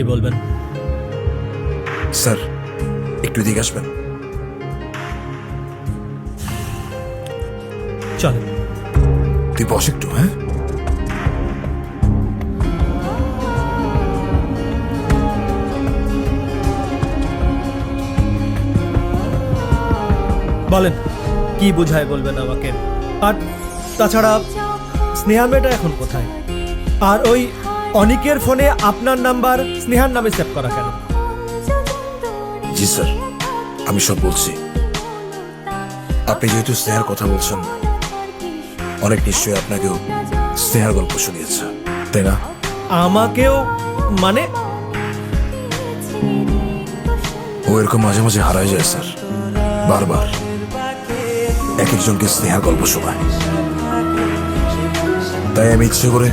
কি বলবেন? স্যার একটু এদিকে আসবেন। চলেন। তুই বস একটু। হ্যাঁ, বলেন কি বোঝায় বলবেন আমাকে। আর তাছাড়া স্নেহা মেয়েটা এখন কোথায়? আর ওই অনিকের ফোনে আপনার নাম্বার স্নেহার নামে সেভ করা কেন? জি স্যার, আমি সব বলছি। আপনি যেহেতু স্নেহার কথা বলছেন, অনেক নিশ্চয়ই আপনাকেও স্নেহার গল্প শুনিয়েছে, তাই না? আমাকেও? মানে ও এরকম মাঝে মাঝে হারায় যায় স্যার, বারবার এক একজনকে স্নেহার গল্প শোনায়। তাই আমি ইচ্ছে করে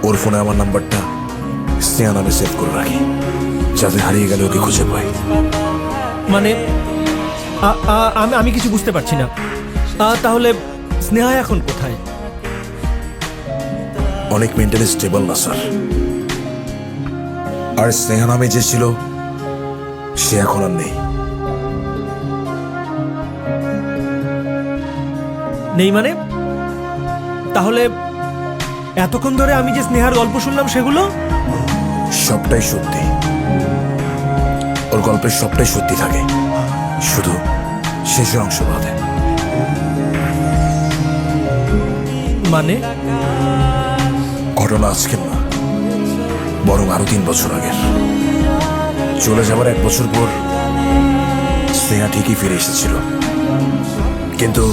ওর ফোনে আমার নাম্বারটা স্নেহা নামে সেভ করে রাখি, যাতে হারিয়ে গেলে ওকে খুঁজে পাই। মানে আমি কিছু বুঝতে পারছি না। তাহলে স্নেহা এখন কোথায়? অনেক মেন্টালি স্টেবল না স্যার। আর স্নেহা নামে যে ছিল সে এখন আর নেই। নেই মানে? তাহলে এতক্ষণ ধরে আমি যে স্নেহার গল্প শুনলাম সেগুলো সবটাই সত্যি। ওর গল্পের সবটাই সত্যি থাকে, শুধু শেষের অংশ বাদে। মানে ঘটনা আজকের না, বরং আরো 3 বছর আগের। চলে যাবার 1 বছর পর স্নেহা ঠিকই ফিরে এসেছিল, কিন্তু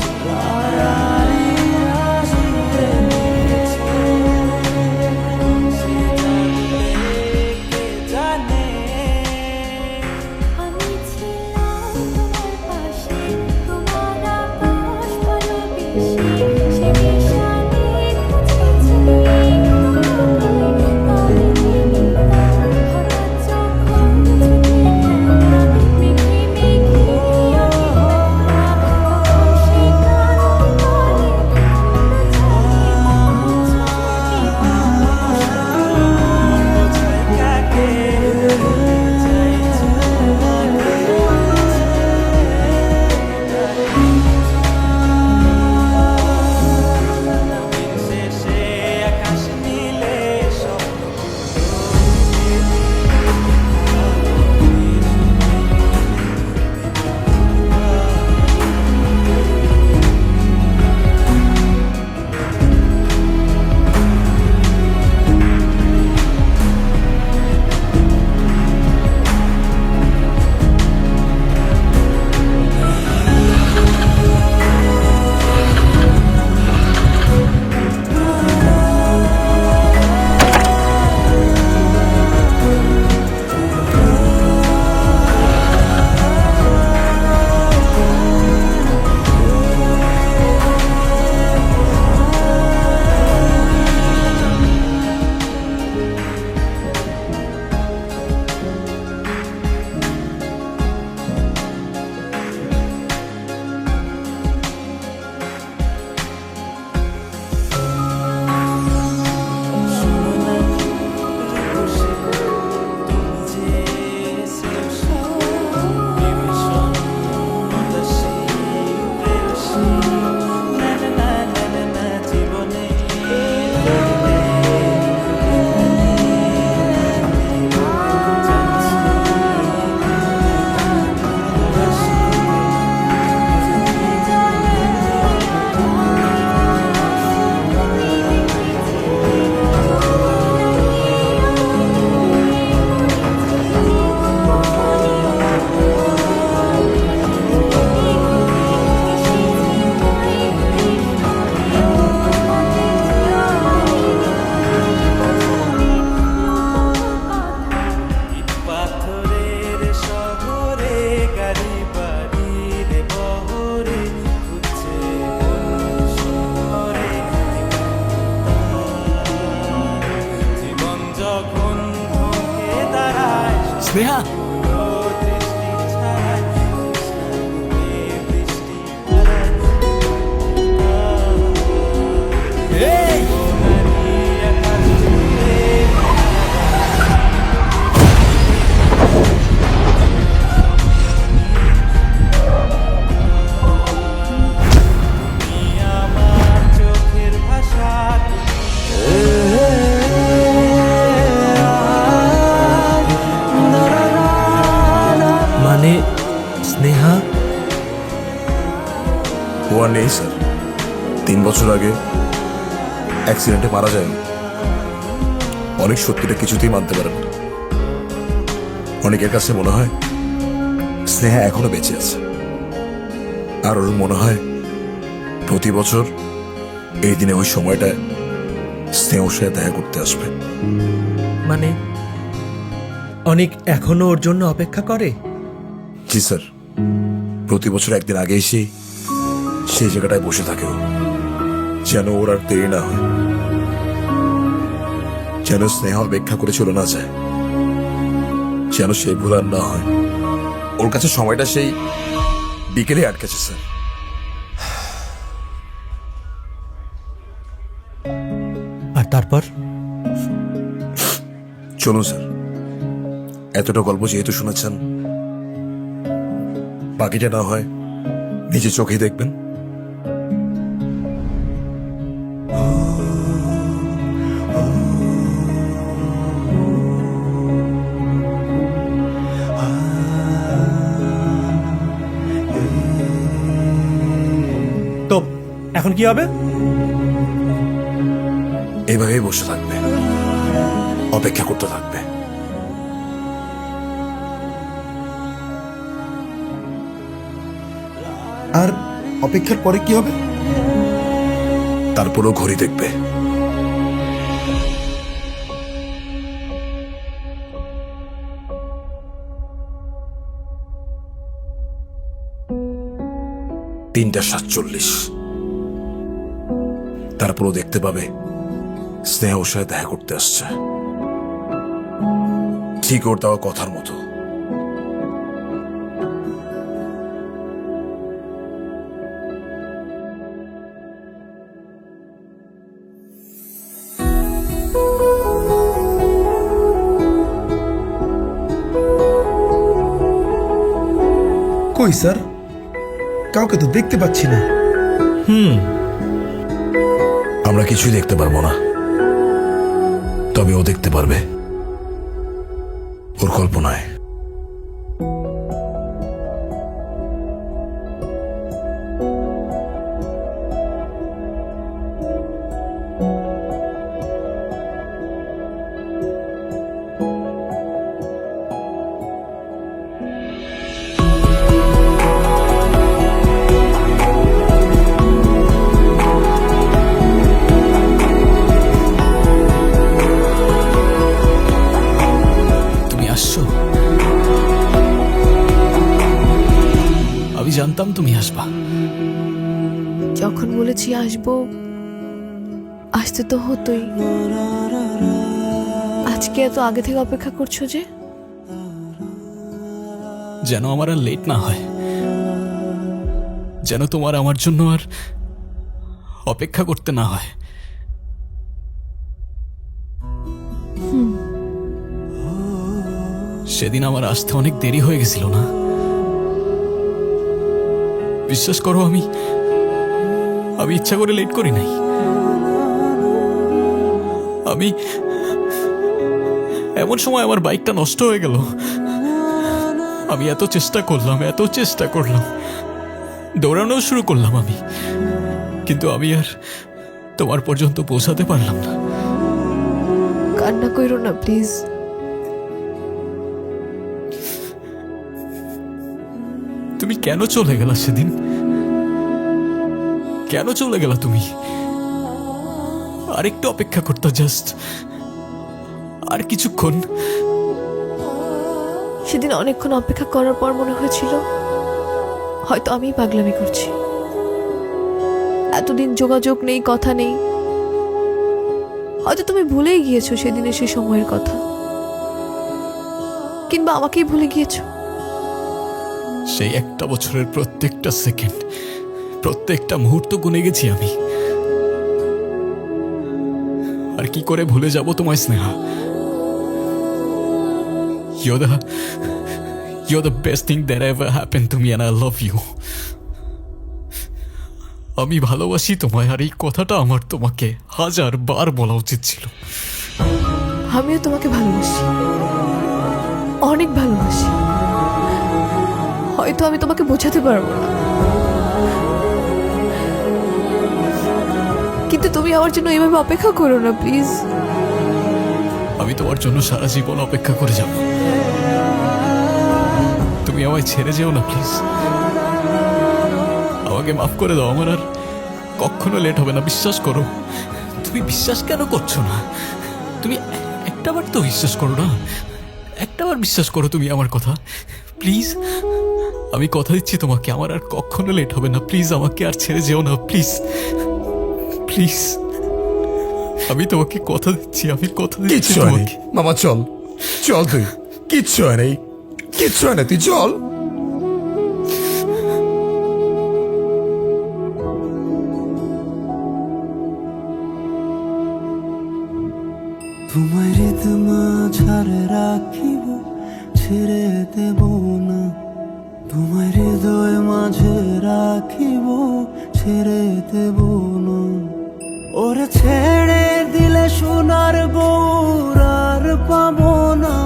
স্নেহা, এই আমার নেই স্যার। 3 বছর আগে অ্যাক্সিডেন্টে মারা যায়। অনেক সত্যিটা কিছুতেই মানতে পারে না। অনেকের কাছে মনে হয় স্নেহা এখনো বেঁচে আছে, আর ওর মনে হয় প্রতি বছর এই দিনে ওই সময়টায় স্নেহর সাথে দেখা করতে আসবে। মানে অনেক এখনো ওর জন্য অপেক্ষা করে? জি স্যার, প্রতি বছর একদিন আগে এসেই সেই জায়গাটায় বসে থাকে ও, যেন ওর আর দেরি না হয়, যেন স্নেহা অপেক্ষা করে চলে না যায়, যেন সেই ভুল আর না হয়। ওর কাছে সময়টা সেই বিকেলে আটকেছে স্যার। আর তারপর? চলুন স্যার, এতটা গল্প যেহেতু শুনেছেন, বাকিটা না হয় নিজে চোখেই দেখবেন। তো এখন কি হবে? এইভাবেই বসে থাকবে, অপেক্ষা করতে থাকবে। আর অপেক্ষার পরে কি হবে? তারপরও ঘড়ি দেখবে। তিনটা 47। তারপরও দেখতে পাবে স্নেহ ওর সাথে দেখা করতে আসছে, ঠিক ওর দেওয়া কথার মতো। কই স্যার, কাউকে তো দেখতে পাচ্ছি না। আমরা কিছুই দেখতে পারবো না, তবে ও দেখতে পারবে ওর কল্পনায়। আমি জানতাম তুমি আসবা। যখন বলেছি আসবো, আসতে তো হতোই। আজকে এত আগে থেকে অপেক্ষা করছো যে? যেন আমার আর লেট না হয়, যেন তোমার আমার জন্য আর অপেক্ষা করতে না হয়। সেদিন আমার আসতে অনেক দেরি হয়ে গেছিল না? বিশ্বাস করো, আমি ইচ্ছা করে লেট করি নাই। আমি এমন সময় আমার বাইকটা নষ্ট হয়ে গেল। আমি এত চেষ্টা করলাম, দৌড়ানো শুরু করলাম আমি, কিন্তু আমি আর তোমার পর্যন্ত পৌঁছাতে পারলাম না। কান্না কইরো না প্লিজ। তুমি কেন চলে গেলা সেদিন? কেন চলে গেলা তুমি? আরেকটু অপেক্ষা করতে, জাস্ট আর কিছুক্ষণ। সেদিন অনেকক্ষণ অপেক্ষা করার পর মনে হয়েছিল হয়তো আমি পাগলামি করছি। এতদিন যোগাযোগ নেই, কথা নেই, হয়তো তুমি ভুলেই গিয়েছো সেদিনের সেই সময়ের কথা, কিংবা আমাকেই ভুলে গিয়েছো। সেই একটা বছরের প্রত্যেকটা সেকেন্ড, প্রত্যেকটা মুহূর্ত গুনে গেছি আমি। আর কি করে ভুলে যাব তোমায় Sneha? You're the best thing that ever happened to me and I love you. আমি ভালোবাসি তোমায়, আর এই কথাটা আমার তোমাকে 1000 বার বলা উচিত ছিল। আমিও তোমাকে ভালোবাসি, অনেক ভালোবাসি। হয়তো আমি তোমাকে বোঝাতে পারবো না, কিন্তু তুমি আমার জন্য এইভাবে অপেক্ষা করো না প্লিজ। আমি তোমার জন্য সারা জীবন অপেক্ষা করে যাব। তুমি আমায় ছেড়ে যেও না প্লিজ। আমাকে মাফ করে দাও, আমার আর কখনো লেট হবে না, বিশ্বাস করো। তুমি বিশ্বাস কেন করছো না? তুমি একটাবার তো বিশ্বাস করো না, একটাবার বিশ্বাস করো তুমি আমার কথা প্লিজ। আমি কথা দিচ্ছি তোমাকে, আমার আর কখনো লেট হবে না, প্লিজ আমাকে আর ছেড়ে যেও না প্লিজ প্লিজ। আমি তোমাকে কথা দিচ্ছি, আমি কথা দিচ্ছি কিচ্ছু হয় নাই তোমাকে। মামা, চল চল, তুই কিচ্ছু হয় নাই, কিচ্ছু হয় না, তুই চল। তোমায় হৃদ মাঝারে রাখিব, ছেড়ে দেব না। তোমায় হৃদয় মাঝে রাখিব, ছেড়ে দেব না। ওরে ছেড়ে দিলে সোনার গৌর আর পাবো না।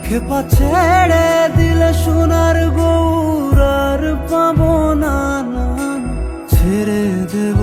খেপা ছেড়ে দিলে সোনার গৌর আর পাবো না, না ছেড়ে দেব।